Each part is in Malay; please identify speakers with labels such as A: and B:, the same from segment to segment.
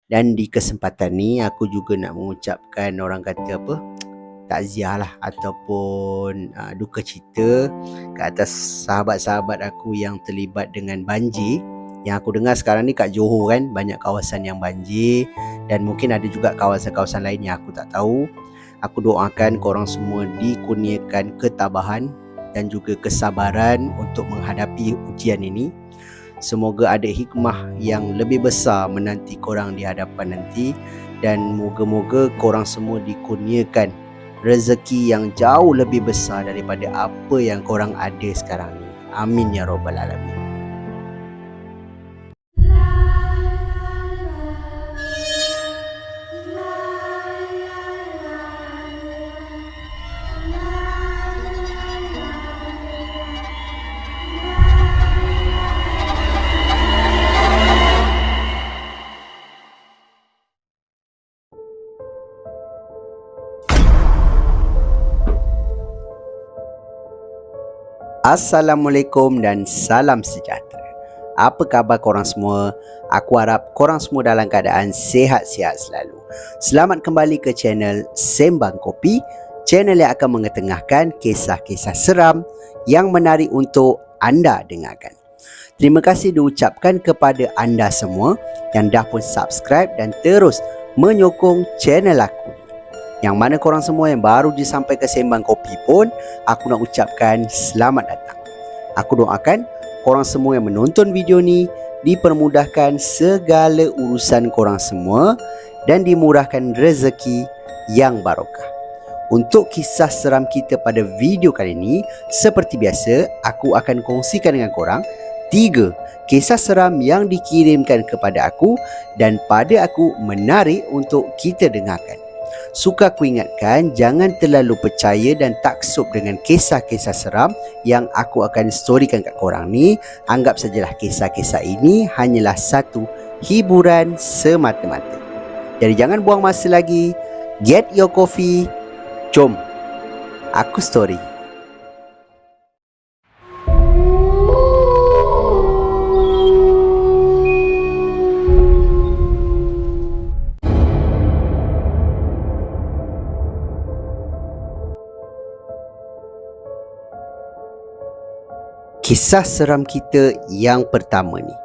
A: Dan di kesempatan ni aku juga nak mengucapkan orang kata apa, takziah lah ataupun duka cita ke atas sahabat-sahabat aku yang terlibat dengan banjir. Yang aku dengar sekarang ni kat Johor kan banyak kawasan yang banjir, dan mungkin ada juga kawasan-kawasan lain yang aku tak tahu. Aku doakan korang semua dikurniakan ketabahan dan juga kesabaran untuk menghadapi ujian ini. Semoga ada hikmah yang lebih besar menanti korang di hadapan nanti, dan moga-moga korang semua dikurniakan rezeki yang jauh lebih besar daripada apa yang korang ada sekarang ni. Amin ya rabbal alamin. Assalamualaikum dan salam sejahtera. Apa khabar korang semua? Aku harap korang semua dalam keadaan sihat-sihat selalu. Selamat kembali ke channel Sembang Kopi, channel yang akan mengetengahkan kisah-kisah seram yang menarik untuk anda dengarkan. Terima kasih diucapkan kepada anda semua yang dah pun subscribe dan terus menyokong channel aku. Yang mana korang semua yang baru je sampai ke Sembang Kopi pun, aku nak ucapkan selamat datang. Aku doakan korang semua yang menonton video ni dipermudahkan segala urusan korang semua dan dimurahkan rezeki yang barokah. Untuk kisah seram kita pada video kali ini, seperti biasa, aku akan kongsikan dengan korang 3 kisah seram yang dikirimkan kepada aku dan pada aku menarik untuk kita dengarkan. Suka aku ingatkan, jangan terlalu percaya dan taksub dengan kisah-kisah seram yang aku akan storykan kat korang ni. Anggap sajalah kisah-kisah ini hanyalah satu hiburan semata-mata. Jadi jangan buang masa lagi. Get your coffee. Jom aku story. Kisah seram kita yang pertama ni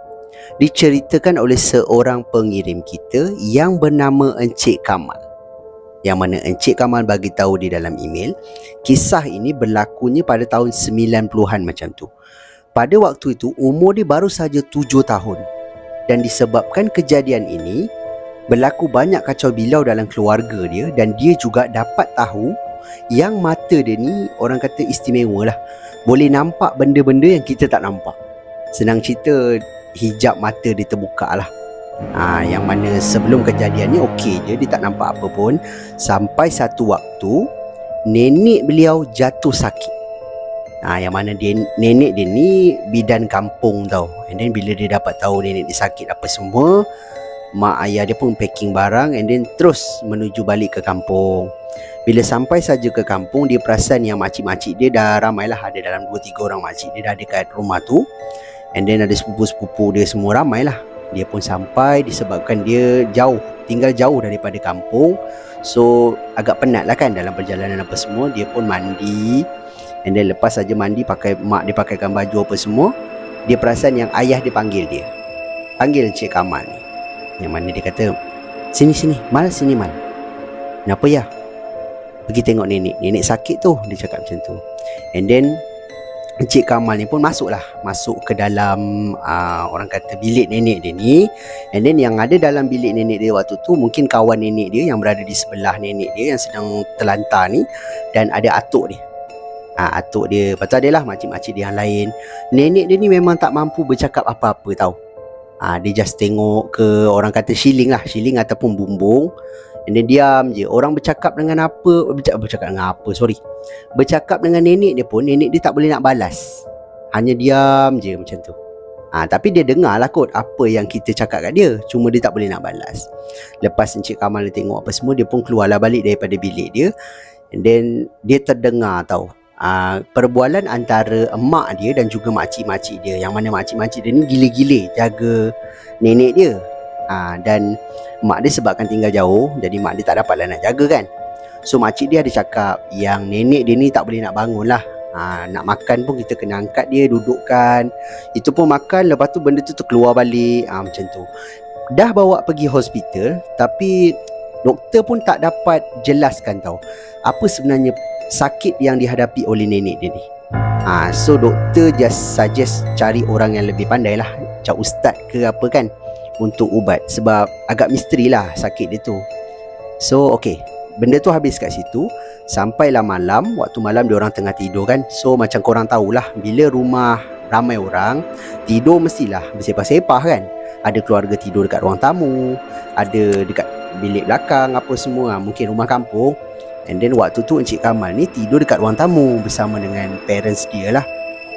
A: diceritakan oleh seorang pengirim kita yang bernama Encik Kamal. Yang mana Encik Kamal bagi tahu di dalam email, kisah ini berlakunya pada tahun 90-an macam tu. Pada waktu itu umur dia baru saja 7 tahun. Dan disebabkan kejadian ini, berlaku banyak kacau bilau dalam keluarga dia, dan dia juga dapat tahu yang mata dia ni orang kata istimewa lah. Boleh nampak benda-benda yang kita tak nampak. Senang cerita, hijab mata dia terbuka lah. Yang mana sebelum kejadian ni okey je, dia tak nampak apa pun. Sampai satu waktu nenek beliau jatuh sakit. Yang mana nenek dia ni bidan kampung tau. And then bila dia dapat tahu nenek dia sakit apa semua, mak ayah dia pun packing barang and then terus menuju balik ke kampung. Bila sampai saja ke kampung, dia perasan yang makcik-makcik dia dah ramai lah. Ada dalam 2-3 orang makcik dia dah ada kat rumah tu. And then ada sepupu-sepupu dia semua ramai lah. Dia pun sampai disebabkan dia jauh, tinggal jauh daripada kampung. So agak penat lah kan dalam perjalanan apa semua. Dia pun mandi. And then lepas saja mandi, mak dia pakaikan baju apa semua, dia perasan yang ayah dia panggil dia. Panggil Encik Kamal ni. Yang mana dia kata, Sini Mal, sini Mal. Kenapa ya? Pergi tengok nenek. Nenek sakit tu, dia cakap macam tu. And then Encik Kamal ni pun masuk ke dalam orang kata bilik nenek dia ni. And then yang ada dalam bilik nenek dia waktu tu mungkin kawan nenek dia yang berada di sebelah nenek dia yang sedang terlantar ni, dan ada atuk dia. Atuk dia, lepas tu adalah makcik-makcik dia yang lain. Nenek dia ni memang tak mampu bercakap apa-apa tau. Dia just tengok ke orang kata shilling ataupun bumbung. And then diam je. Orang bercakap dengan bercakap dengan nenek dia pun, nenek dia tak boleh nak balas. Hanya diam je macam tu. Tapi dia dengar lah kot apa yang kita cakap kat dia. Cuma dia tak boleh nak balas. Lepas Encik Kamal dia tengok apa semua, dia pun keluarlah balik daripada bilik dia. And then dia terdengar tau perbualan antara emak dia dan juga makcik-makcik dia. Yang mana makcik-makcik dia ni gila-gila jaga nenek dia. Dan mak dia sebabkan tinggal jauh, jadi mak dia tak dapatlah nak jaga kan. So makcik dia ada cakap yang nenek dia ni tak boleh nak bangun lah. Nak makan pun kita kena angkat dia, dudukkan. Itu pun makan, lepas tu benda tu terkeluar balik. Macam tu. Dah bawa pergi hospital, tapi doktor pun tak dapat jelaskan tau apa sebenarnya sakit yang dihadapi oleh nenek dia ni. So doktor just suggest cari orang yang lebih pandai lah, macam ustaz ke apa kan, untuk ubat. Sebab agak misteri lah sakit dia tu. So okay, benda tu habis kat situ. Sampailah malam, waktu malam dia orang tengah tidur kan. So macam korang tahulah, bila rumah ramai orang, tidur mestilah bersepah-sepah kan. Ada keluarga tidur dekat ruang tamu, ada dekat bilik belakang apa semua, mungkin rumah kampung. And then waktu tu Encik Kamal ni tidur dekat ruang tamu bersama dengan parents dia lah.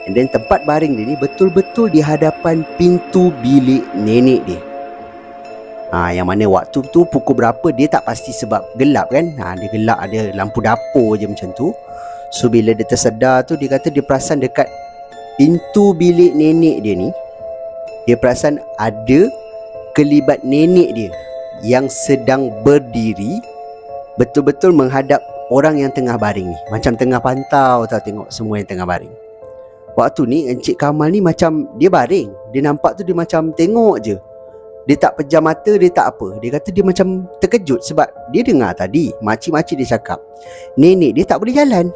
A: And then tempat baring dia ni betul-betul di hadapan pintu bilik nenek dia. Yang mana waktu tu pukul berapa dia tak pasti sebab gelap kan. Dia gelap, ada lampu dapur je macam tu. So bila dia tersedar tu, dia kata dia perasan dekat pintu bilik nenek dia ni, dia perasan ada kelibat nenek dia yang sedang berdiri betul-betul menghadap orang yang tengah baring ni. Macam tengah pantau tau, tengok semua yang tengah baring. Waktu ni Encik Kamal ni macam dia baring, dia nampak tu dia macam tengok je. Dia tak pejam mata, dia tak apa. Dia kata dia macam terkejut sebab dia dengar tadi makcik-makcik dia cakap nenek dia tak boleh jalan.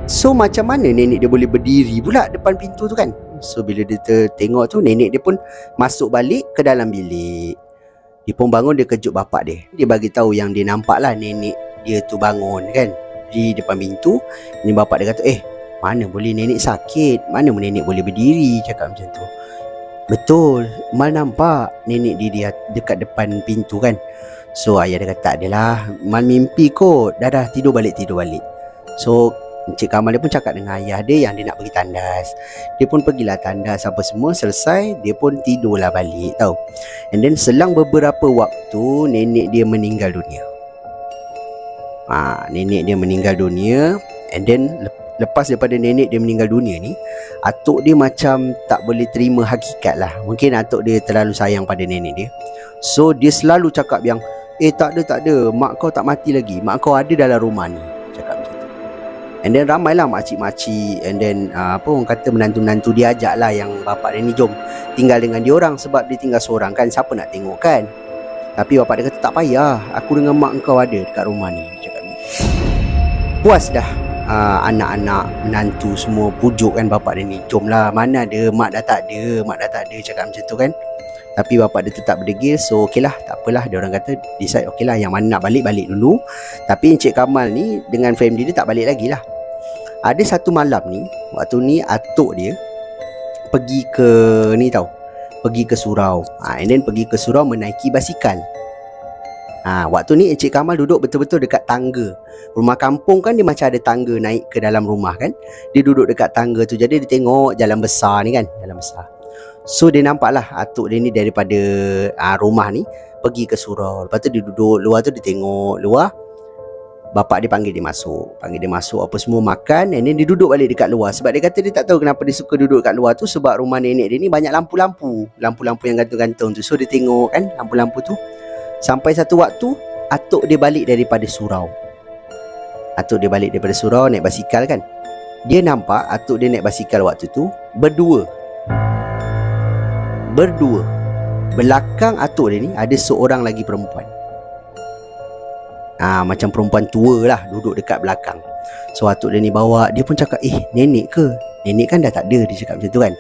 A: So macam mana nenek dia boleh berdiri pula depan pintu tu kan. So bila dia tengok tu, nenek dia pun masuk balik ke dalam bilik. Dia pun bangun, dia kejut bapak dia. Dia bagi tahu yang dia nampak lah nenek dia tu bangun kan di depan pintu. Ni bapak dia kata, mana boleh nenek sakit, mana nenek boleh berdiri, cakap macam tu. Betul, Mal nampak nenek dia dekat depan pintu kan. So ayah dia kata, tak adalah, Mal mimpi kot. Dah tidur balik. So Encik Kamal dia pun cakap dengan ayah dia yang dia nak pergi tandas. Dia pun pergilah tandas apa semua, selesai dia pun tidurlah balik tau. And then selang beberapa waktu nenek dia meninggal dunia. Nenek dia meninggal dunia. And then lepas daripada nenek dia meninggal dunia ni, atuk dia macam tak boleh terima hakikat lah. Mungkin atuk dia terlalu sayang pada nenek dia. So dia selalu cakap yang tak ada, mak kau tak mati lagi, mak kau ada dalam rumah ni, cakap macam tu. And then ramailah makcik-makcik, and then orang kata menantu-menantu dia ajak lah yang bapak dia ni, jom tinggal dengan dia orang. Sebab dia tinggal seorang kan, siapa nak tengok kan. Tapi bapak dia kata, tak payah, aku dengan mak kau ada dekat rumah ni, cakap macam tu. Puas dah anak-anak menantu semua pujuk kan bapak dia ni, jomlah, mana ada, mak dah tak ada, cakap macam tu kan. Tapi bapak dia tetap berdegil. So okey lah, tak apalah, dia orang kata decide okey lah, yang mana nak balik dulu. Tapi Encik Kamal ni dengan family dia tak balik lagi lah. Ada satu malam ni, waktu ni atuk dia pergi ke surau. And then pergi ke surau menaiki basikal. Waktu ni Encik Kamal duduk betul-betul dekat tangga. Rumah kampung kan dia macam ada tangga naik ke dalam rumah kan. Dia duduk dekat tangga tu, jadi dia tengok jalan besar ni kan, jalan besar. So dia nampak lah atuk dia ni daripada rumah ni pergi ke surau. Lepas tu dia duduk luar tu, dia tengok luar. Bapak dia panggil dia masuk apa semua, makan. And then dia duduk balik dekat luar. Sebab dia kata dia tak tahu kenapa dia suka duduk kat luar tu, sebab rumah nenek dia ni banyak lampu-lampu yang gantung-gantung tu. So dia tengok kan lampu-lampu tu. Sampai satu waktu atuk dia balik daripada surau. Naik basikal kan. Dia nampak atuk dia naik basikal waktu tu berdua. Belakang atuk dia ni ada seorang lagi perempuan. Macam perempuan tua lah, duduk dekat belakang. So atuk dia ni bawa, dia pun cakap, nenek ke? Nenek kan dah tak ada, dia cakap macam tu kan.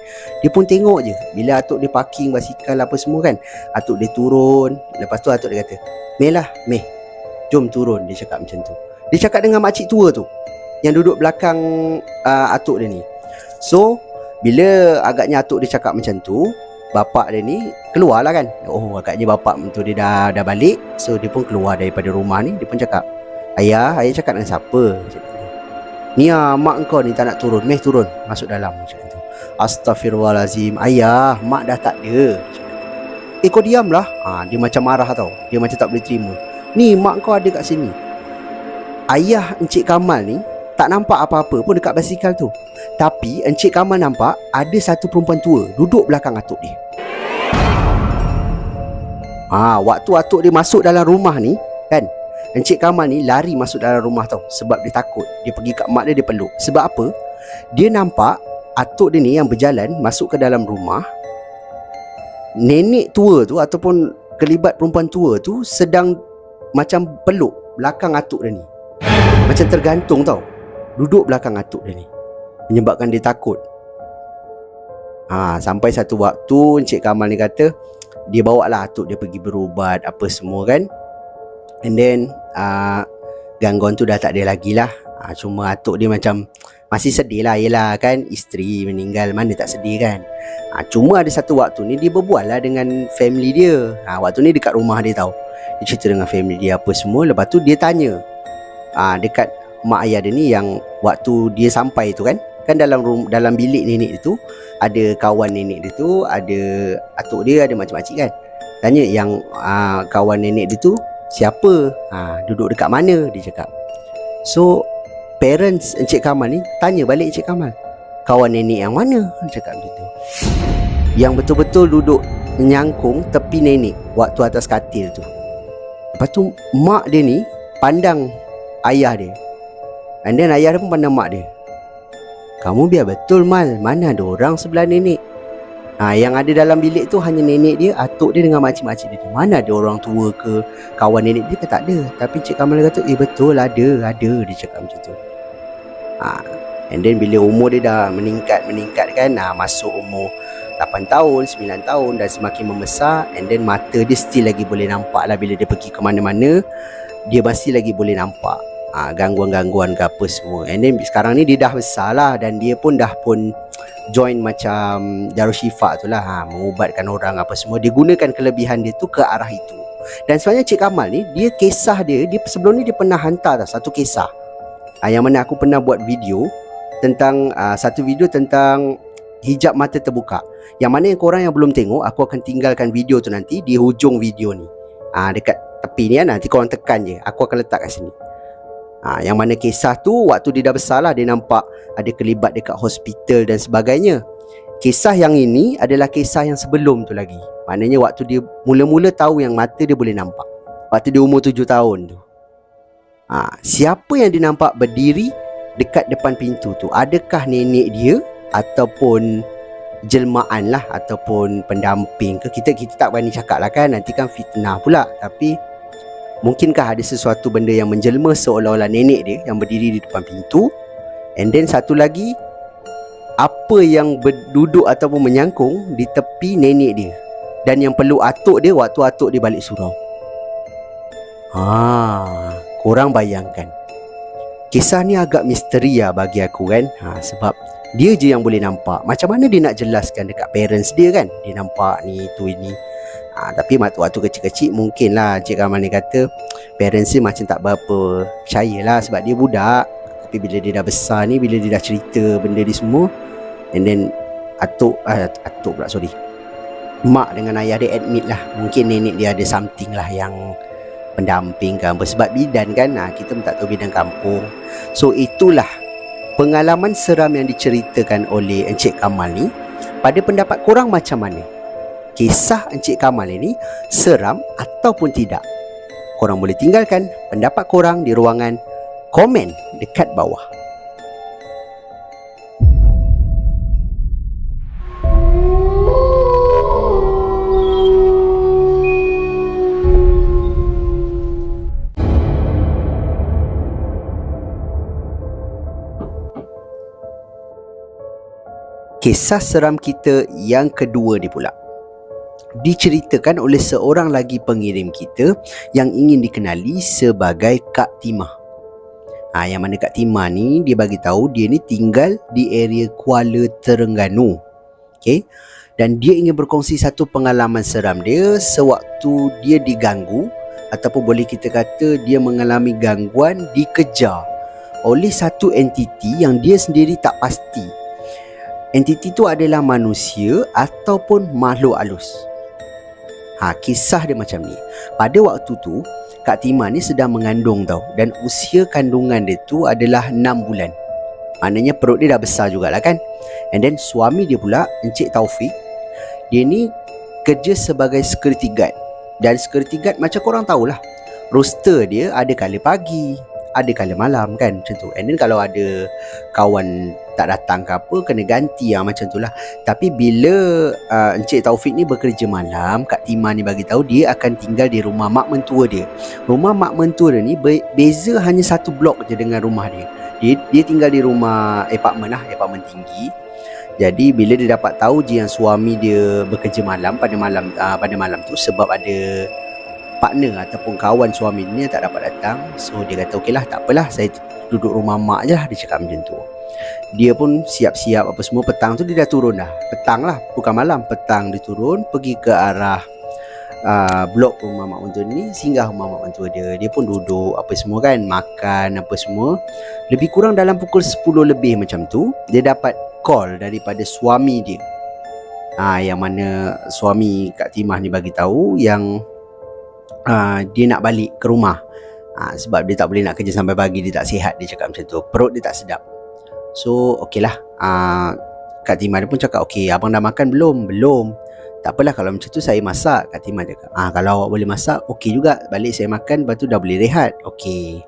A: Dia pun tengok je. Bila atuk dia parking basikal apa semua kan, atuk dia turun. Lepas tu atuk dia kata, Meh, jom turun, dia cakap macam tu. Dia cakap dengan makcik tua tu yang duduk belakang atuk dia ni. So bila agaknya atuk dia cakap macam tu, bapak dia ni keluar lah kan. Agaknya bapak tu dia dah balik. So dia pun keluar daripada rumah ni. Dia pun cakap, Ayah cakap dengan siapa? Ni mak kau ni tak nak turun. Meh turun, masuk dalam, macam tu. Astaghfirullahalazim, ayah, mak dah tak ada. Kau diam lah. Dia macam marah tau. Dia macam tak boleh terima. Ni mak kau ada kat sini. Ayah Encik Kamal ni tak nampak apa-apa pun dekat basikal tu. Tapi Encik Kamal nampak ada satu perempuan tua duduk belakang atuk dia. Waktu atuk dia masuk dalam rumah ni kan, Encik Kamal ni lari masuk dalam rumah tau. Sebab dia takut. Dia pergi kat mak dia, dia peluk. Sebab apa? Dia nampak atuk dia ni yang berjalan masuk ke dalam rumah. Nenek tua tu ataupun kelibat perempuan tua tu sedang macam peluk belakang atuk dia ni. Macam tergantung tau, duduk belakang atuk dia ni, menyebabkan dia takut. Sampai satu waktu Encik Kamal ni kata dia bawa lah atuk dia pergi berubat apa semua kan. And then gangguan tu dah tak ada lagi lah. Cuma atuk dia macam masih sedih lah. Yelah kan, isteri meninggal, mana tak sedih kan. Cuma ada satu waktu ni dia berbual lah dengan family dia. Waktu ni dekat rumah dia tau. Dia cerita dengan family dia apa semua. Lepas tu dia tanya dekat mak ayah dia ni yang waktu dia sampai tu kan, dalam bilik nenek dia tu ada kawan nenek dia tu, ada atuk dia, ada macam-macam kan. Tanya yang kawan nenek dia tu siapa, duduk dekat mana, dia cakap. So parents Encik Kamal ni tanya balik Encik Kamal, kawan nenek yang mana, dia cakap macam tu. Yang betul-betul duduk menyangkung tepi nenek waktu atas katil tu. Lepas tu mak dia ni pandang ayah dia, and then ayah dia pun pandang mak dia. Kamu biar betul Mal, mana ada orang sebelah nenek. Yang ada dalam bilik tu hanya nenek dia, atuk dia dengan makcik-makcik dia. Mana ada orang tua ke kawan nenek dia ke, tak ada. Tapi Cik Kamal kata betul ada, dia cakap macam tu. And then bila umur dia dah meningkat kan, masuk umur 8 tahun, 9 tahun dan semakin membesar, and then mata dia still lagi boleh nampak lah. Bila dia pergi ke mana-mana, dia masih lagi boleh nampak gangguan-gangguan ke apa semua. And then sekarang ni dia dah besar lah, dan dia pun dah join macam Darusshifa tu lah, mengubatkan orang apa semua. Dia gunakan kelebihan dia tu ke arah itu. Dan sebenarnya Cik Kamal ni, dia kisah dia sebelum ni dia pernah hantar satu kisah yang mana aku pernah buat video tentang satu video tentang hijab mata terbuka. Yang mana yang korang yang belum tengok, aku akan tinggalkan video tu nanti di hujung video ni, dekat tepi ni kan. Nanti korang tekan je, aku akan letak kat sini. Yang mana kisah tu waktu dia dah besar lah, dia nampak ada kelibat dekat hospital dan sebagainya. Kisah yang ini adalah kisah yang sebelum tu lagi. Maknanya waktu dia mula-mula tahu yang mata dia boleh nampak, waktu dia umur 7 tahun tu. Siapa yang dia nampak berdiri dekat depan pintu tu? Adakah nenek dia ataupun jelmaan lah, ataupun pendamping ke? Kita tak berani cakap lah kan, nanti kan fitnah pula. Tapi mungkinkah ada sesuatu benda yang menjelma seolah-olah nenek dia yang berdiri di depan pintu. And then satu lagi, apa yang berduduk ataupun menyangkung di tepi nenek dia, dan yang peluk atuk dia waktu atuk dia balik surau. Korang bayangkan, kisah ni agak misteri lah bagi aku kan. Sebab dia je yang boleh nampak. Macam mana dia nak jelaskan dekat parents dia kan, dia nampak ni tu ini. Tapi waktu kecil-kecil mungkin lah Cik Kamal ni kata parents dia macam tak berapa percaya lah, sebab dia budak. Tapi bila dia dah besar ni, bila dia dah cerita benda ni semua, and then mak dengan ayah dia admit lah, mungkin nenek dia ada something lah yang pendamping kan. Sebab bidan kan, kita pun tak tahu bidan kampung. So itulah pengalaman seram yang diceritakan oleh Encik Kamal ni. Pada pendapat korang macam mana? Kisah Encik Kamal ini seram ataupun tidak? Korang boleh tinggalkan pendapat korang di ruangan komen dekat bawah. Kisah seram kita yang kedua ni pula diceritakan oleh seorang lagi pengirim kita yang ingin dikenali sebagai Kak Timah. Yang mana Kak Timah ni, dia bagi tahu dia ni tinggal di area Kuala Terengganu. Okay? Dan dia ingin berkongsi satu pengalaman seram dia sewaktu dia diganggu, ataupun boleh kita kata dia mengalami gangguan, dikejar oleh satu entiti yang dia sendiri tak pasti entiti tu adalah manusia ataupun makhluk halus. Kisah dia macam ni. Pada waktu tu Kak Timah ni sedang mengandung tau, dan usia kandungan dia tu adalah 6 bulan. Maknanya perut dia dah besar jugalah kan. And then suami dia pula, Encik Taufik, dia ni kerja sebagai security guard Dan security guard macam korang tahulah, roster dia ada kala pagi, ada kala malam kan, macam tu. And then kalau ada kawan tak datang ke apa, kena ganti macam tu lah. Tapi bila Encik Taufik ni bekerja malam, Kak Tima ni bagi tahu dia akan tinggal di rumah mak mentua dia. Rumah mak mentua dia ni beza hanya satu blok je dengan rumah dia. Dia tinggal di rumah apartmen tinggi. Jadi bila dia dapat tahu je yang suami dia bekerja malam pada malam tu, sebab ada partner ataupun kawan suami dia tak dapat datang, so dia kata okeylah, tak apalah, saya duduk rumah mak je lah, dia cakap macam tu. Dia pun siap-siap apa semua. Petang tu dia dah turun dah. Petang lah, bukan malam, petang dia turun pergi ke arah blok rumah mak mentua ni, singgah rumah mak mentua dia. Dia pun duduk apa semua kan, makan apa semua. Lebih kurang dalam pukul 10 lebih macam tu, dia dapat call daripada suami dia. Yang mana suami Kak Timah ni bagi tahu yang dia nak balik ke rumah. Sebab dia tak boleh nak kerja sampai pagi, dia tak sihat, dia cakap macam tu. Perut dia tak sedap. So okeylah, Kak Timah dia pun cakap, okey, abang dah makan belum? Belum. Tak apalah, kalau macam tu saya masak. Kak Timah cakap, kalau awak boleh masak, okey juga. Balik saya makan, lepas tu dah boleh rehat. Okey.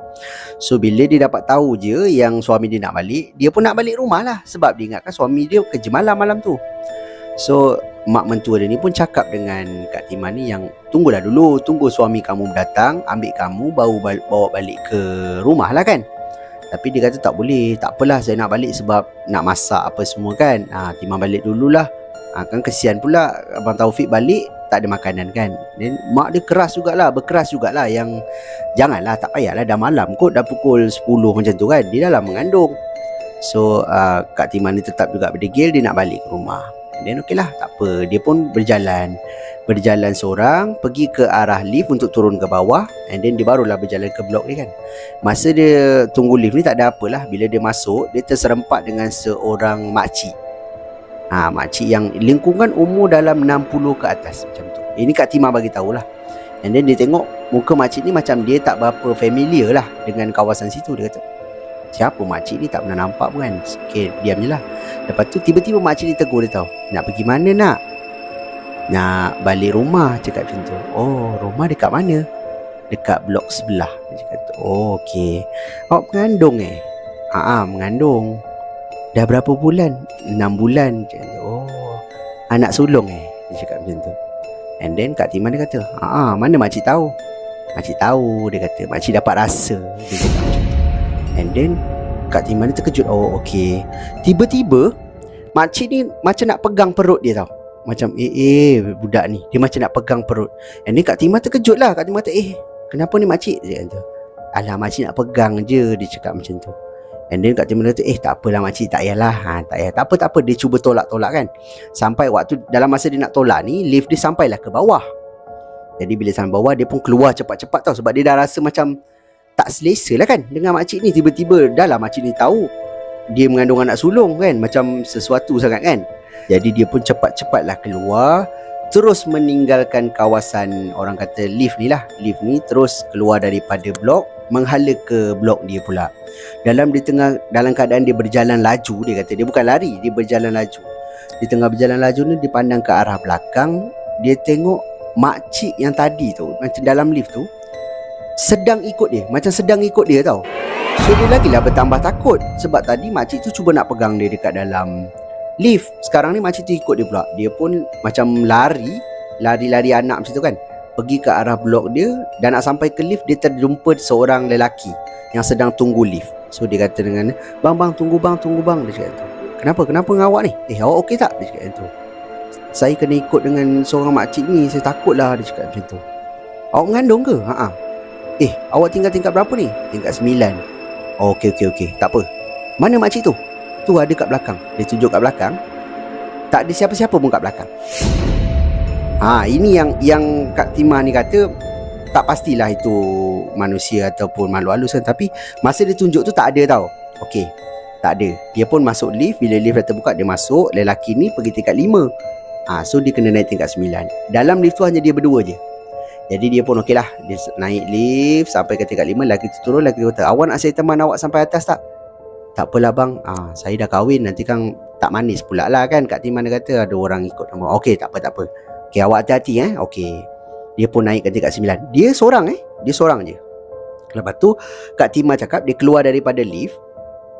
A: So bila dia dapat tahu je yang suami dia nak balik, dia pun nak balik rumah lah. Sebab dia ingatkan suami dia kerja malam tu. So mak mentua dia ni pun cakap dengan Kak Timah ni yang tunggulah dulu, tunggu suami kamu datang, ambil kamu, baru bawa balik ke rumah lah kan. Tapi dia kata tak boleh, tak apalah, saya nak balik sebab nak masak apa semua kan. Timah balik dululah. Kan kesian pula Abang Taufik balik tak ada makanan kan. Dan mak dia berkeras jugalah yang janganlah, tak payahlah, dah malam kot, dah pukul 10 macam tu kan, dia dah mengandung. So Kak Timah ni tetap juga berdegil, dia nak balik ke rumah. Dan okeylah, tak apa, dia pun berjalan seorang pergi ke arah lift untuk turun ke bawah. And then dia barulah berjalan ke blok ni kan. Masa dia tunggu lift ni tak ada apalah. Bila dia masuk, dia terserempak dengan seorang makcik. Makcik yang lingkungan umur dalam 60 ke atas macam tu. Ini Kak Timah bagi tahulah. And then dia tengok muka makcik ni macam dia tak berapa familiar lah dengan kawasan situ. Dia kata, siapa makcik ni, tak pernah nampak pun kan. Okay, diam je lah. Lepas tu tiba-tiba makcik ni tegur dia tahu, nak pergi mana nak? Nak balik rumah, cakap macam tu. Oh, rumah dekat mana? Dekat blok sebelah, dia cakap tu. Oh, okey. Awak mengandung mengandung. Dah berapa bulan? 6 bulan, cakap tu. Oh, anak sulung dia cakap macam tu. And then Kak Timah dia kata, mana makcik tahu? Makcik tahu, dia kata. Makcik dapat rasa, dia cakap macam tu. And then Kak Timah ni terkejut. Oh, okey. Tiba-tiba makcik ni macam nak pegang perut dia tau. Macam budak ni, dia macam nak pegang perut. And then Kak Timah terkejut lah. Kak Timah kata, kenapa ni makcik? Dia kata, alah, makcik nak pegang je, dia cakap macam tu. And then Kak Timah kata, tak apalah makcik, tak payahlah. Tak payah. Tak apa. Dia cuba tolak-tolak kan. Sampai waktu dalam masa dia nak tolak ni, lift dia sampailah ke bawah. Jadi bila sampai bawah, dia pun keluar cepat-cepat tau. Sebab dia dah rasa macam tak selesa lah kan dengan makcik ni. Tiba-tiba dah lah makcik ni tahu dia mengandung anak sulung kan. Macam sesuatu sangat kan. Jadi dia pun cepat-cepatlah keluar, terus meninggalkan kawasan orang kata lift ni lah. Lift ni terus keluar daripada blok, menghala ke blok dia pula. Dalam keadaan dia berjalan laju, dia kata dia bukan lari, dia berjalan laju. Di tengah berjalan laju ni, dia pandang ke arah belakang. Dia tengok makcik yang tadi tu, macam dalam lift tu, sedang ikut dia tau. So dia lagilah bertambah takut. Sebab tadi makcik tu cuba nak pegang dia dekat dalam lift. Sekarang ni makcik tu ikut dia pula. Dia pun macam lari anak macam tu kan, pergi ke arah blok dia. Dan nak sampai ke lift, dia terjumpa seorang lelaki yang sedang tunggu lift. So dia kata dengan, Bang, tunggu bang, dia cakap tu. Kenapa dengan awak ni? Awak okey tak? Dia cakap tu. Saya kena ikut dengan seorang makcik ni, saya takut lah, dia cakap macam tu. Awak mengandung ke? Awak tinggal tingkat berapa ni? Tingkat 9. Oh, okey. Tak apa. Mana makcik tu? Tu ada kat belakang. Dia tunjuk kat belakang. Tak ada siapa-siapa pun kat belakang. Ini yang Kak Timah ni kata tak pastilah itu manusia ataupun makhluk halus kan. Tapi masa dia tunjuk tu tak ada tau. Okey, tak ada. Dia pun masuk lift. Bila lift dah terbuka, dia masuk. Lelaki ni pergi tingkat 5. So dia kena naik tingkat 9. Dalam lift tu hanya dia berdua je. Jadi dia pun okey lah. Dia naik lift sampai ke tingkat 5. Lelaki tu turun. Lelaki tu kata, awak nak saya teman awak sampai atas tak? Tak apalah bang, saya dah kahwin, nanti kan tak manis pula lah kan. Kak Timah kata ada orang ikut nama. Okey, tak apa. Okey, awak hati-hati Okey. Dia pun naik ke tingkat 9. Dia seorang je. Lepas tu Kak Tima cakap dia keluar daripada lift.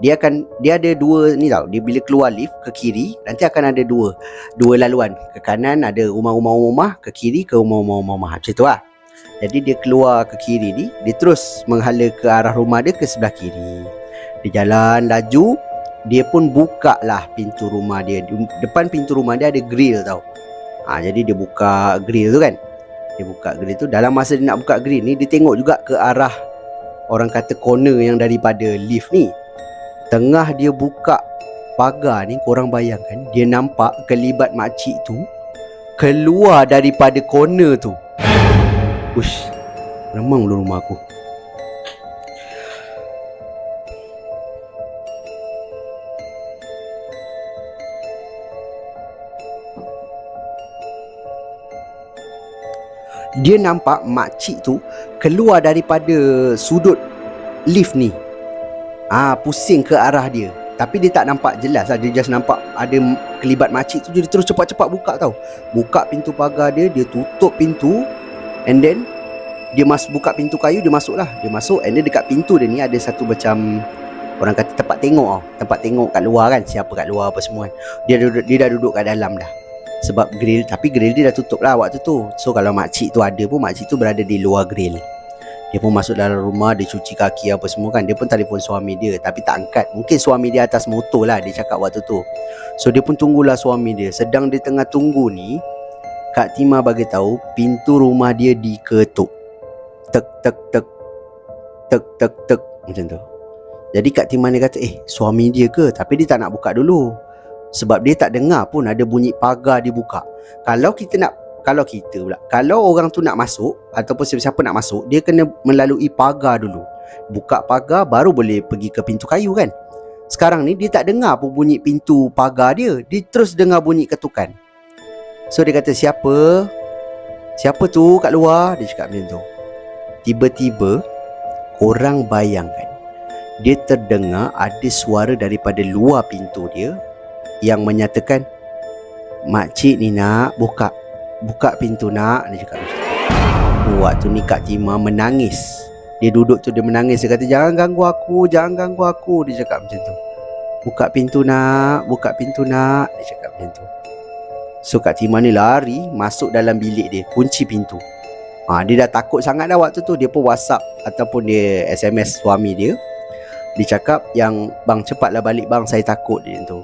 A: Dia ada dua ni tau. Dia bila keluar lift ke kiri, nanti akan ada dua laluan. Ke kanan ada rumah-rumah, ke kiri ke rumah-rumah. Macam tu lah. Jadi dia keluar ke kiri ni, dia terus menghala ke arah rumah dia ke sebelah kiri. Dia jalan laju. Dia pun buka lah pintu rumah dia. Depan pintu rumah dia ada grill tau. Jadi dia buka grill tu kan. Dia buka grill tu. Dalam masa dia nak buka grill ni, dia tengok juga ke arah, orang kata corner yang daripada lift ni. Tengah dia buka pagar ni, korang bayangkan, dia nampak kelibat makcik tu keluar daripada corner tu. Ush, remang dulu rumah aku. Dia nampak makcik tu keluar daripada sudut lift ni. Pusing ke arah dia. Tapi dia tak nampak jelas lah. Dia just nampak ada kelibat makcik tu. Dia terus cepat-cepat buka tau. Buka pintu pagar dia. Dia tutup pintu. And then dia buka pintu kayu. Dia masuk lah. Dia masuk. And then dekat pintu dia ni ada satu macam, orang kata tempat tengok tau. Tempat tengok kat luar kan. Siapa kat luar apa semua kan. Dia dah duduk kat dalam dah. Sebab grill. Tapi grill dia dah tutup lah waktu tu. So kalau makcik tu ada pun, makcik tu berada di luar grill. Dia pun masuk dalam rumah. Dia cuci kaki apa semua kan. Dia pun telefon suami dia, tapi tak angkat. Mungkin suami dia atas motor lah, dia cakap waktu tu. So dia pun tunggulah suami dia. Sedang dia tengah tunggu ni, Kak Tima bagi tahu pintu rumah dia diketuk. Tek tek tek. Tek tek tek. Macam tu. Jadi Kak Tima ni kata, suami dia ke? Tapi dia tak nak buka dulu. Sebab dia tak dengar pun ada bunyi pagar dibuka. Kalau orang tu nak masuk, ataupun siapa-siapa nak masuk, dia kena melalui pagar dulu. Buka pagar baru boleh pergi ke pintu kayu kan. Sekarang ni dia tak dengar pun bunyi pintu pagar dia. Dia terus dengar bunyi ketukan. So dia kata, Siapa tu kat luar? Dia cakap macam tu. Tiba-tiba korang bayangkan, dia terdengar ada suara daripada luar pintu dia yang menyatakan, "Makcik ni nak buka pintu nak." Dia cakap macam tu. Waktu ni Kak Tima menangis. Dia duduk tu, dia menangis. Dia kata, jangan ganggu aku. Dia cakap macam tu. Buka pintu nak. Dia cakap macam tu. So Kak Tima ni lari masuk dalam bilik dia, kunci pintu. Dia dah takut sangat dah waktu tu. Dia pun WhatsApp ataupun dia SMS suami dia. Dia cakap yang, "Bang, cepatlah balik bang, saya takut." Dia tu.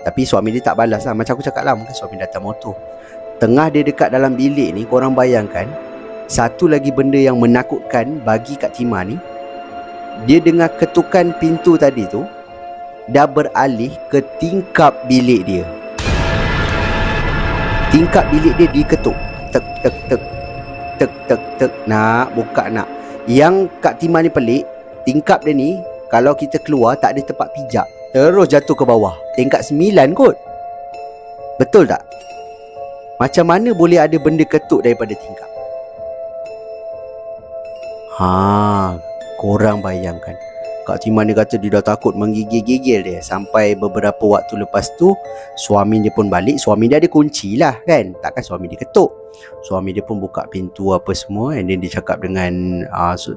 A: Tapi suami dia tak balas lah. Macam aku cakap lah, mungkin suami datang motor. Tengah dia dekat dalam bilik ni, korang bayangkan, satu lagi benda yang menakutkan bagi Kak Tima ni, dia dengar ketukan pintu tadi tu dah beralih ke tingkap bilik dia. Tingkap bilik dia diketuk. Tek tek tek. Tek tek tek. Nak buka nak. Yang Kak Tima ni pelik, tingkap dia ni kalau kita keluar tak ada tempat pijak, terus jatuh ke bawah. Tingkat 9 kot. Betul tak? Macam mana boleh ada benda ketuk daripada tingkap? Korang bayangkan. Kak Tima ni kata dia dah takut menggigil-gigil dia. Sampai beberapa waktu lepas tu, suami dia pun balik. Suami dia ada kunci lah kan. Takkan suami dia ketuk. Suami dia pun buka pintu apa semua. And then dia cakap dengan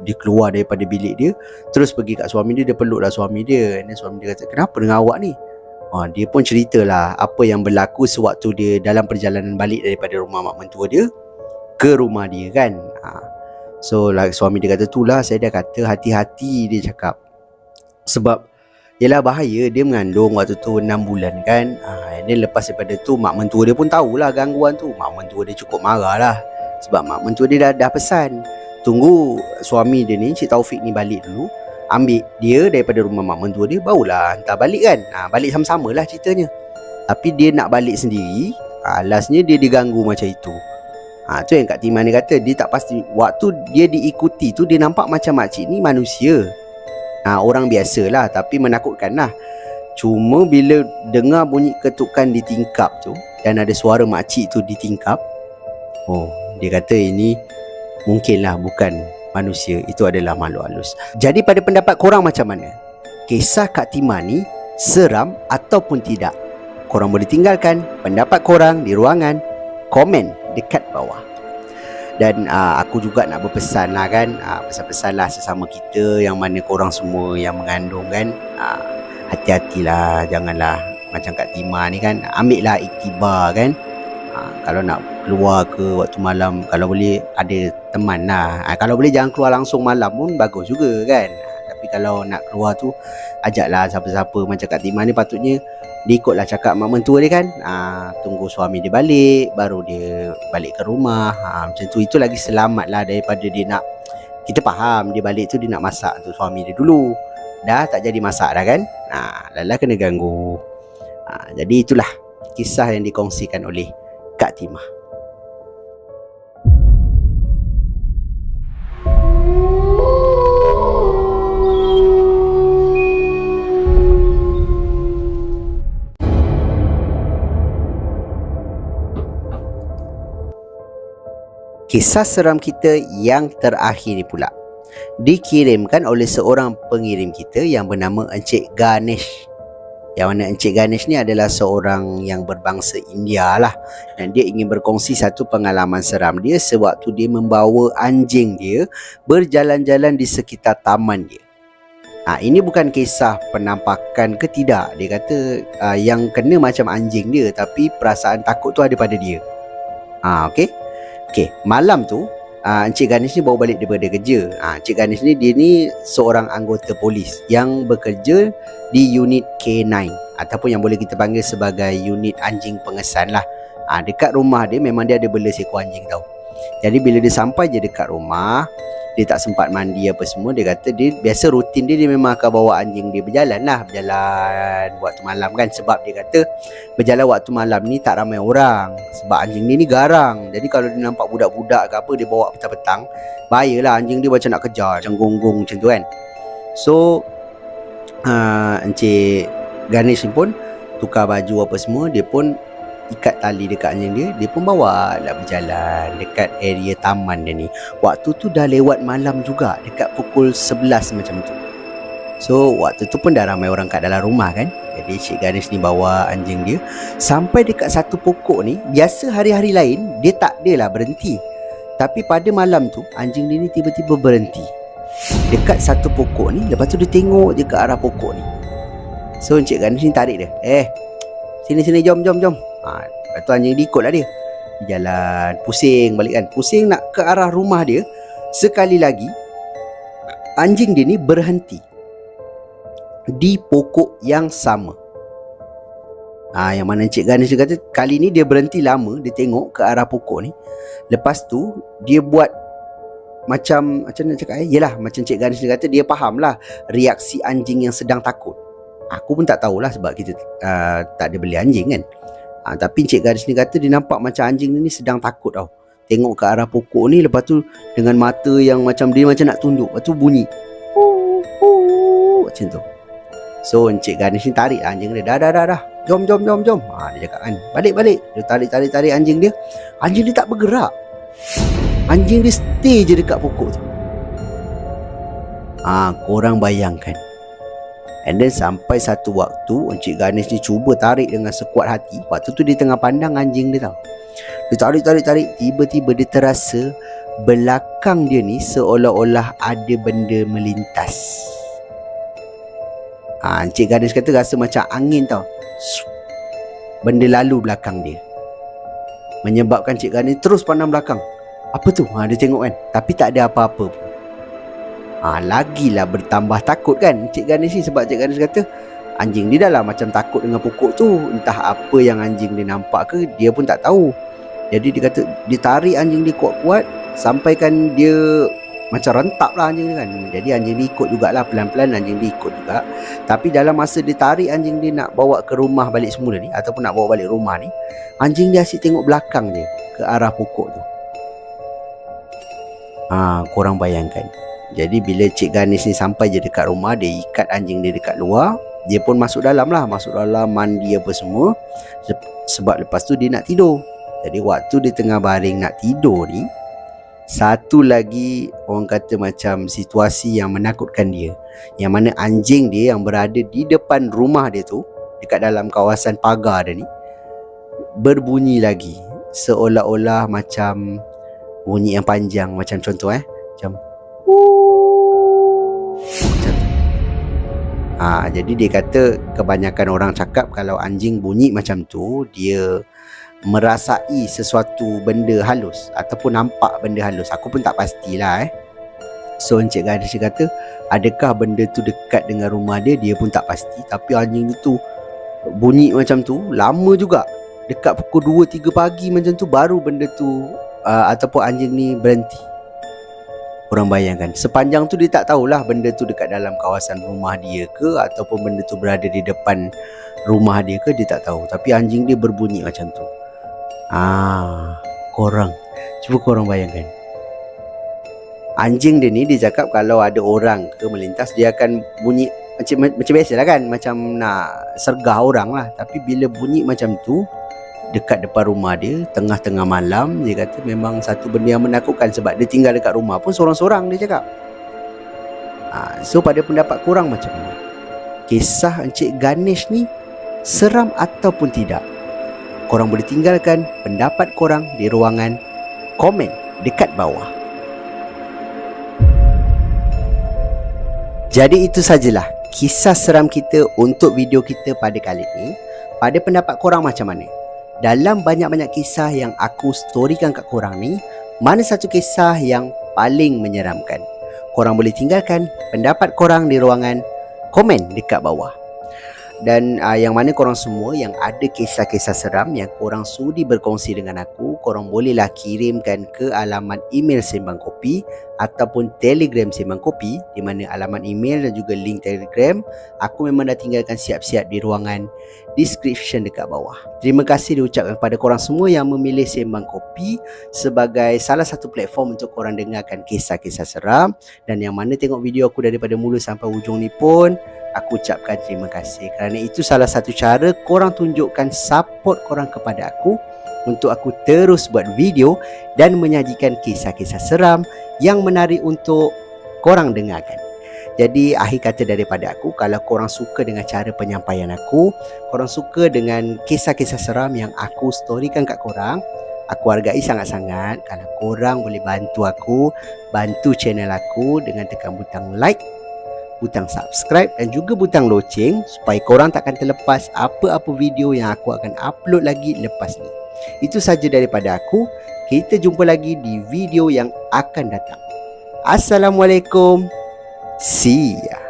A: dia keluar daripada bilik dia, terus pergi kat suami dia. Dia peluk lah suami dia. And then suami dia kata, "Kenapa dengan awak ni?" Dia pun ceritalah apa yang berlaku sewaktu dia dalam perjalanan balik daripada rumah mak mentua dia ke rumah dia kan. So suami dia kata, "Itulah saya dah kata hati-hati," dia cakap. Sebab yelah bahaya, dia mengandung waktu tu 6 bulan kan. Dan lepas daripada tu mak mentua dia pun tahulah gangguan tu. Mak mentua dia cukup marah lah. Sebab mak mentua dia dah pesan, tunggu suami dia ni, Cik Taufik ni balik dulu, ambil dia daripada rumah mak mentua dia, barulah hantar balik kan. Balik sama-sama lah ceritanya. Tapi dia nak balik sendiri, lastnya dia diganggu macam itu. Tu yang Kak Tima ni kata, dia tak pasti. Waktu dia diikuti tu, dia nampak macam makcik ni manusia, orang biasa lah, tapi menakutkan lah. Cuma bila dengar bunyi ketukan di tingkap tu, dan ada suara makcik tu di tingkap, dia kata ini mungkinlah bukan manusia, itu adalah makhluk halus. Jadi pada pendapat korang macam mana? Kisah Kak Tima ni seram ataupun tidak? Korang boleh tinggalkan pendapat korang di ruangan komen dekat bawah. Dan aku juga nak berpesan lah kan, pesan-pesan lah sesama kita yang mana korang semua yang mengandung kan, hati-hatilah, janganlah macam Kak Tima ni kan, ambil lah iktibar kan. Kalau nak keluar ke waktu malam, kalau boleh ada teman lah. Kalau boleh jangan keluar langsung malam pun bagus juga kan. Tapi kalau nak keluar tu, ajaklah siapa-siapa. Macam Kak Tima ni patutnya dia ikutlah cakap mak mentua dia kan. Tunggu suami dia balik, baru dia balik ke rumah. Macam tu, itu lagi selamat lah daripada dia nak, kita faham dia balik tu dia nak masak tu suami dia dulu. Dah tak jadi masak dah kan. Lala kena ganggu. Jadi itulah kisah yang dikongsikan oleh Kak Tima. Kisah seram kita yang terakhir ni pula dikirimkan oleh seorang pengirim kita yang bernama Encik Ganesh. Yang mana Encik Ganesh ni adalah seorang yang berbangsa India lah. Dan dia ingin berkongsi satu pengalaman seram dia sewaktu dia membawa anjing dia berjalan-jalan di sekitar taman dia. Ini bukan kisah penampakan ke tidak. Dia kata yang kena macam anjing dia, tapi perasaan takut tu ada pada dia. Okey, malam tu Encik Ganesh ni bawa balik daripada kerja. Encik Ganesh ni, dia ni seorang anggota polis yang bekerja di unit K9, ataupun yang boleh kita panggil sebagai unit anjing pengesan lah. Dekat rumah dia memang dia ada bela seekor anjing tau. Jadi bila dia sampai je dekat rumah, dia tak sempat mandi apa semua. Dia kata dia biasa rutin dia memang akan bawa anjing dia berjalan waktu malam kan. Sebab dia kata berjalan waktu malam ni tak ramai orang, sebab anjing dia ni garang. Jadi kalau dia nampak budak-budak ke apa, dia bawa petang-petang, bahayalah, anjing dia macam nak kejar, macam gonggong macam tu kan. So Encik Ganesh ni pun tukar baju apa semua, dia pun ikat tali dekat anjing dia. Dia pun bawa lah berjalan dekat area taman dia ni. Waktu tu dah lewat malam juga, dekat pukul 11 macam tu. So waktu tu pun dah ramai orang kat dalam rumah kan. Jadi Cik Ganesh ni bawa anjing dia sampai dekat satu pokok ni. Biasa hari-hari lain dia tak adalah berhenti, tapi pada malam tu anjing dia ni tiba-tiba berhenti dekat satu pokok ni. Lepas tu dia tengok je ke arah pokok ni. So Encik Ganesh ni tarik dia, sini jom. Lepas tu anjing dia ikutlah dia. Jalan pusing balik kan, pusing nak ke arah rumah dia. Sekali lagi anjing dia ni berhenti di pokok yang sama. Yang mana Encik Ganesh dia kata kali ni dia berhenti lama. Dia tengok ke arah pokok ni. Lepas tu dia buat macam nak cakap yelah, macam Encik Ganesh dia kata dia faham lah reaksi anjing yang sedang takut. Aku pun tak tahulah sebab kita tak ada beli anjing kan. Tapi Encik Ganesh ni kata dia nampak macam anjing ni sedang takut tau. Tengok ke arah pokok ni, lepas tu dengan mata yang macam dia macam nak tunduk. Lepas tu bunyi macam tu. So Encik Ganesh ni tarik anjing dia. Dah Jom. Dia cakap kan, balik. Dia tarik anjing dia. Anjing dia tak bergerak. Anjing dia stay je dekat pokok tu. Korang bayangkan. And then sampai satu waktu Encik Ganesh ni cuba tarik dengan sekuat hati. Waktu tu dia tengah pandang anjing dia tau. Dia tarik. Tiba-tiba dia terasa belakang dia ni seolah-olah ada benda melintas. Encik Ganesh kata rasa macam angin tau, benda lalu belakang dia, menyebabkan Encik Ganesh terus pandang belakang. Apa tu? Dia tengok kan, tapi tak ada apa-apa pun. Lagilah bertambah takut kan Encik Ganesh ni. Sebab Encik Ganesh kata anjing dia dah lah macam takut dengan pokok tu. Entah apa yang anjing dia nampak ke, dia pun tak tahu. Jadi dia kata dia tarik anjing dia kuat-kuat, sampaikan dia macam rentap lah anjing dia kan. Jadi anjing dia ikut jugalah, pelan-pelan anjing dia ikut juga. Tapi dalam masa dia tarik anjing dia nak bawa ke rumah balik semula ni, ataupun nak bawa balik rumah ni, anjing dia asyik tengok belakang dia ke arah pokok tu. Korang bayangkan. Jadi bila Cik Ganesh ni sampai je dekat rumah, dia ikat anjing dia dekat luar. Dia pun masuk dalam mandi apa semua. Sebab lepas tu dia nak tidur. Jadi waktu dia tengah baring nak tidur ni, satu lagi orang kata macam situasi yang menakutkan dia. Yang mana anjing dia yang berada di depan rumah dia tu, dekat dalam kawasan pagar dia ni, berbunyi lagi. Seolah-olah macam Bunyi yang panjang macam contoh macam macam tu. Jadi dia kata kebanyakan orang cakap kalau anjing bunyi macam tu, dia merasai sesuatu benda halus ataupun nampak benda halus. Aku pun tak pastilah So Encik Ganesh kata, adakah benda tu dekat dengan rumah dia, dia pun tak pasti. Tapi anjing tu bunyi macam tu lama juga. Dekat pukul 2-3 pagi macam tu baru benda tu ataupun anjing ni berhenti. Korang bayangkan, sepanjang tu dia tak tahulah benda tu dekat dalam kawasan rumah dia ke ataupun benda tu berada di depan rumah dia ke, dia tak tahu. Tapi anjing dia berbunyi macam tu. Cuba korang bayangkan. Anjing dia ni, dia cakap kalau ada orang ke melintas, dia akan bunyi macam biasalah kan, macam nak sergah orang lah. Tapi bila bunyi macam tu dekat depan rumah dia, tengah-tengah malam, dia kata memang satu benda yang menakutkan. Sebab dia tinggal dekat rumah pun sorang-sorang, dia cakap. So pada pendapat korang macam mana? Kisah Encik Ganesh ni seram ataupun tidak? Korang boleh tinggalkan pendapat korang di ruangan komen dekat bawah. Jadi itu sajalah kisah seram kita untuk video kita pada kali ini. Pada pendapat korang macam mana? Dalam banyak-banyak kisah yang aku storykan kat korang ni, mana satu kisah yang paling menyeramkan? Korang boleh tinggalkan pendapat korang di ruangan komen dekat bawah. Dan yang mana korang semua yang ada kisah-kisah seram yang korang sudi berkongsi dengan aku, korang bolehlah kirimkan ke alamat email Sembang Kopi ataupun Telegram Sembang Kopi, di mana alamat email dan juga link Telegram aku memang dah tinggalkan siap-siap di ruangan description dekat bawah. Terima kasih diucapkan kepada korang semua yang memilih Sembang Kopi sebagai salah satu platform untuk korang dengarkan kisah-kisah seram. Dan yang mana tengok video aku daripada mula sampai hujung ni pun, aku ucapkan terima kasih. Kerana itu salah satu cara korang tunjukkan support korang kepada aku untuk aku terus buat video dan menyajikan kisah-kisah seram yang menarik untuk korang dengarkan. Jadi akhir kata daripada aku, kalau korang suka dengan cara penyampaian aku, korang suka dengan kisah-kisah seram yang aku storykan kat korang, aku hargai sangat-sangat kalau korang boleh bantu aku, bantu channel aku dengan tekan butang like, butang subscribe dan juga butang loceng supaya korang takkan terlepas apa-apa video yang aku akan upload lagi lepas ni. Itu saja daripada aku. Kita jumpa lagi di video yang akan datang. Assalamualaikum. See ya.